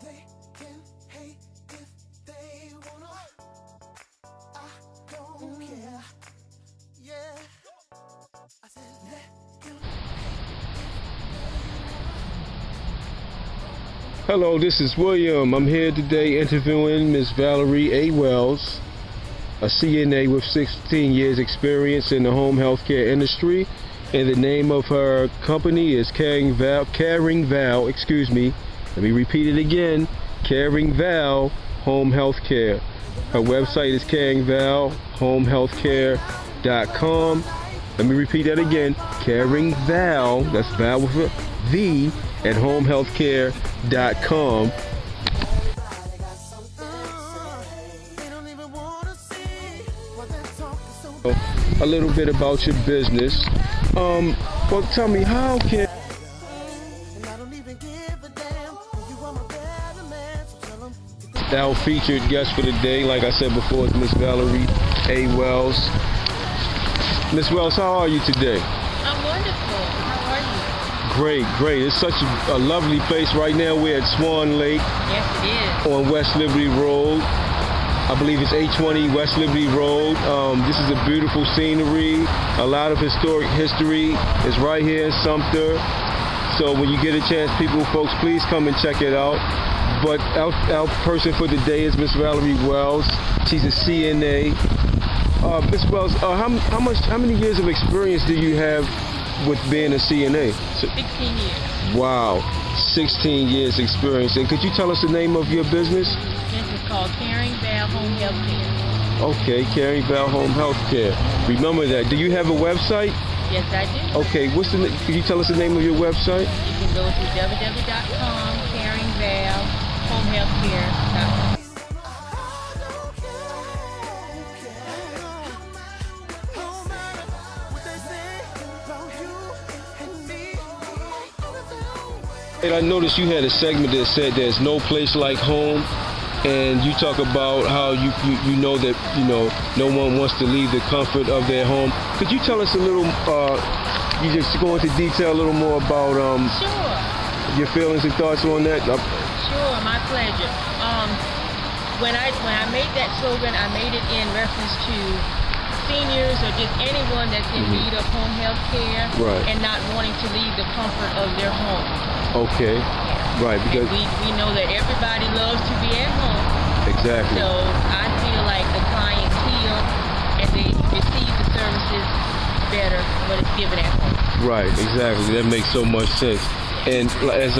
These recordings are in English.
They can hate if they wanna. I don't care. Yeah. I said let them Hello, this is William. I'm here today interviewing Miss Valerie A. Wells, a CNA with 16 years experience in the home healthcare industry. And the name of her company is Caring Val. Let me repeat it again. Caring Val Home Healthcare. Her website is caringvalhomehealthcare.com. Let me repeat that again. Caring Val, that's Val with a V, at homehealthcare.com. A little bit about your business. Well, tell me, how can our featured guest for the day, like I said before, is Miss Valerie A. Wells. Miss Wells, how are you today? I'm wonderful. How are you? Great. It's such a lovely place right now. We're at Swan Lake. Yes, it is. On West Liberty Road. I believe it's 820 West Liberty Road. This is a beautiful scenery. A lot of historic history is right here in Sumter. So when you get a chance, folks, please come and check it out. But our person for the day is Miss Valerie Wells. She's a CNA. Miss Wells, how many years of experience do you have with being a CNA? 16 years. Wow, 16 years experience. And could you tell us the name of your business? This is called Caring Val Home Healthcare. Okay, Caring Val Home Healthcare. Remember that. Do you have a website? Yes, I do. Okay, could you tell us the name of your website? You can go to www.caringvalhomehealthcare.com. And I noticed you had a segment that said there's no place like home, and you talk about how you know that no one wants to leave the comfort of their home. Could you tell us a little? You just go into detail a little more about Sure. your feelings and thoughts on that. Sure, my pleasure. When I made that slogan, I made it in reference to seniors or just anyone that's in need of home health care, Right. and not wanting to leave the comfort of their home. Okay, right, because we know that everybody loves to be at home. exactly. So I feel like the clients heal and they receive the services better when it's given at home. Right, exactly. That makes so much sense. And as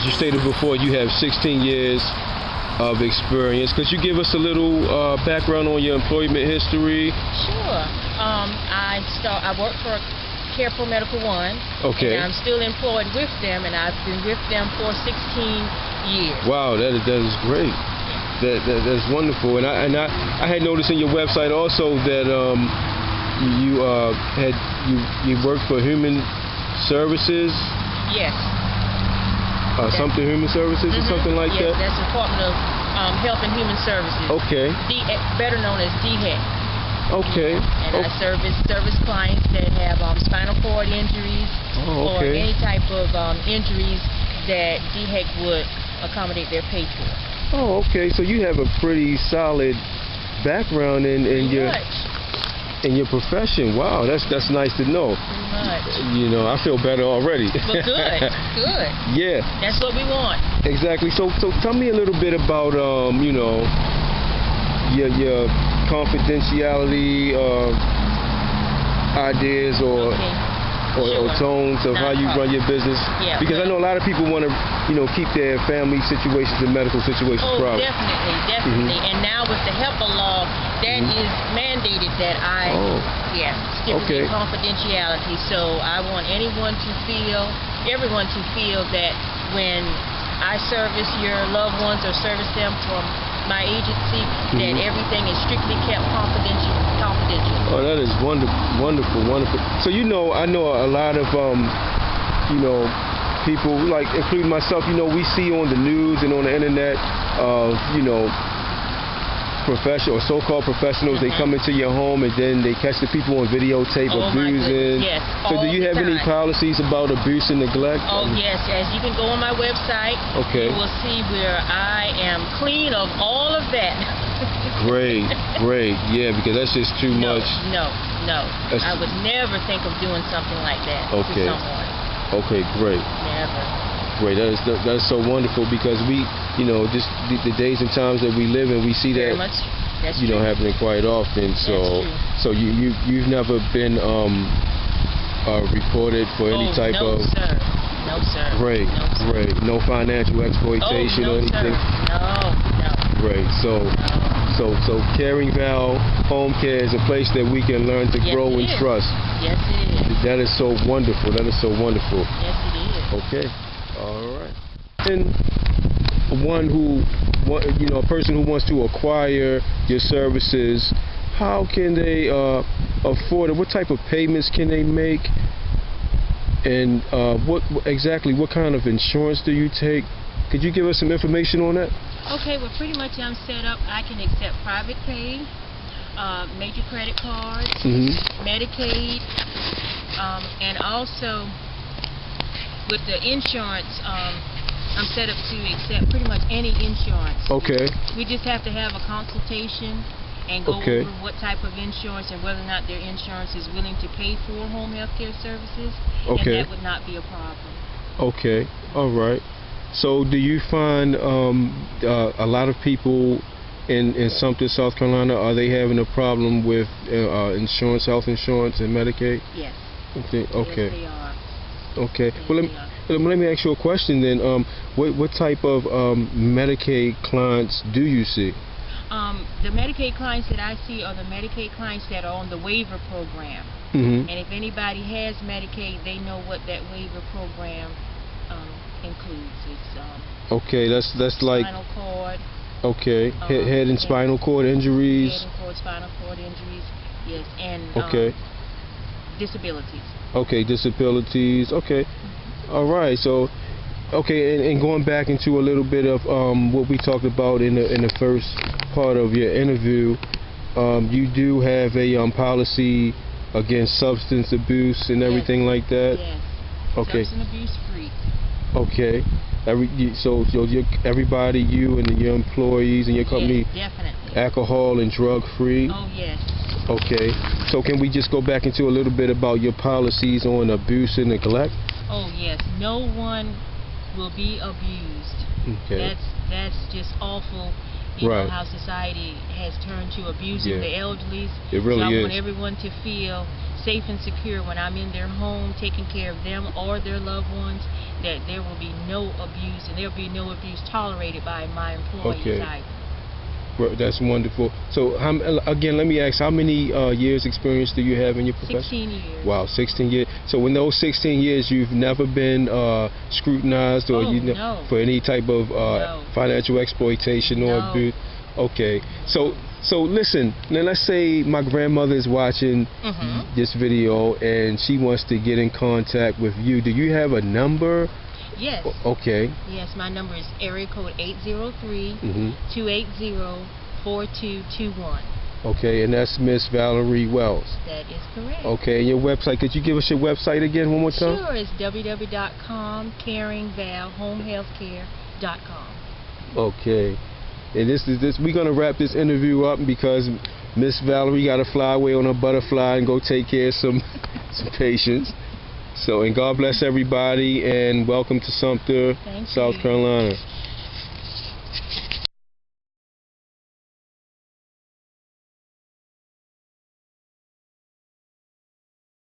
you stated before, you have 16 years of experience. Could you give us a little background on your employment history? Sure. I work for Care for Medical One. Okay. And I'm still employed with them, and I've been with them for 16 years. Wow, that is great. That's wonderful. And I had noticed in your website also that you worked for Human Services. Yes. Sumter Human Services or something like yes, that. That's Department of Health and Human Services. Okay. Better known as DHEC. Okay. And I service clients that have spinal cord injuries or any type of injuries that DHEC would accommodate their pay for. Oh, okay. So you have a pretty solid background in your profession. Wow, that's nice to know. Pretty much. I feel better already. Well, good. Yeah. That's what we want. Exactly. So tell me a little bit about your confidentiality ideas or tones of how you run your business. Yeah, because I know a lot of people want to keep their family situations and medical situations private. Definitely. And now with the HIPAA law, that is mandated that I stipulate confidentiality. So I want everyone to feel that when I service your loved ones or service them from my agency, that everything is strictly kept confidential. Oh, that is wonderful. So I know a lot of people, like including myself, we see on the news and on the internet of professional or so-called professionals, they come into your home and then they catch the people on videotape Oh, my abusing. goodness, yes, So do all you the have any time. policies about abuse and neglect? Oh, yes. You can go on my website. Okay. You will see where I am clean of all of that. Great. Yeah, because that's just too much. No. That's- I would never think of doing something like that Okay. to someone. Okay, great. Never. Great. That is so wonderful because we, just the days and times that we live in, we see Very that much. That's you know true. happening quite often. So That's so you've never been reported for any type no, of sir. No, sir. great, No, sir. great, no financial exploitation no, or anything. Sir. No. Great. So Caring Val Home Care is a place that we can learn to Yes, grow it and is. trust. Yes, it is. That is so wonderful. Yes, it is. Okay. All right. And a person who wants to acquire your services, how can they afford it? What type of payments can they make? And what kind of insurance do you take? Could you give us some information on that? Okay, well, pretty much I'm set up. I can accept private pay, major credit cards, Medicaid, and also with the insurance, I'm set up to accept pretty much any insurance. Okay. We just have to have a consultation and go Okay. over what type of insurance and whether or not their insurance is willing to pay for home health care services. Okay. And that would not be a problem. Okay. All right. So do you find a lot of people in Sumter, South Carolina, are they having a problem with insurance, health insurance, and Medicaid? Yes. Okay. Yes, they are. Okay. Yes, Well, they are. let me ask you a question then. What type of Medicaid clients do you see? The Medicaid clients that I see are the Medicaid clients that are on the waiver program. Mm-hmm. And if anybody has Medicaid, they know what that waiver program includes. It's Okay, that's like spinal cord, okay, head and spinal cord injuries. head and cord, spinal cord injuries, yes, and Okay. disabilities. Okay, disabilities. Okay, all right. So, okay, and going back into a little bit of what we talked about in the first part of your interview, you do have a policy against substance abuse and everything like that. Yes. Okay. Substance abuse free. Okay. Everybody, you and your employees and your company, Yes, definitely. alcohol and drug free. Oh yes. Okay. So can we just go back into a little bit about your policies on abuse and neglect? Oh yes. No one will be abused. Okay. That's just awful. You Right. know how society has turned to abusing Yeah. the elderly. It really so I want is. everyone to feel safe and secure when I'm in their home taking care of them or their loved ones, that there will be no abuse and there will be no abuse tolerated by my employees Okay. either. Well, that's wonderful. So again, let me ask, how many years experience do you have in your profession? 16 years. Wow, 16 years. So in those 16 years, you've never been scrutinized or No. for any type of No. financial exploitation or No. abuse? Okay. So listen, now let's say my grandmother is watching this video and she wants to get in contact with you. Do you have a number? Yes. Okay. Yes, my number is area code 803 Mm-hmm. 280-4221. Okay, and that's Miss Valerie Wells. That is correct. Okay, and your website, could you give us your website again one more time? Sure, it's www.caringvalhomehealthcare.com. Okay. And we're gonna wrap this interview up because Miss Valerie got to fly away on a butterfly and go take care of some patients. So, and God bless everybody and welcome to Sumter, Thank South you. Carolina.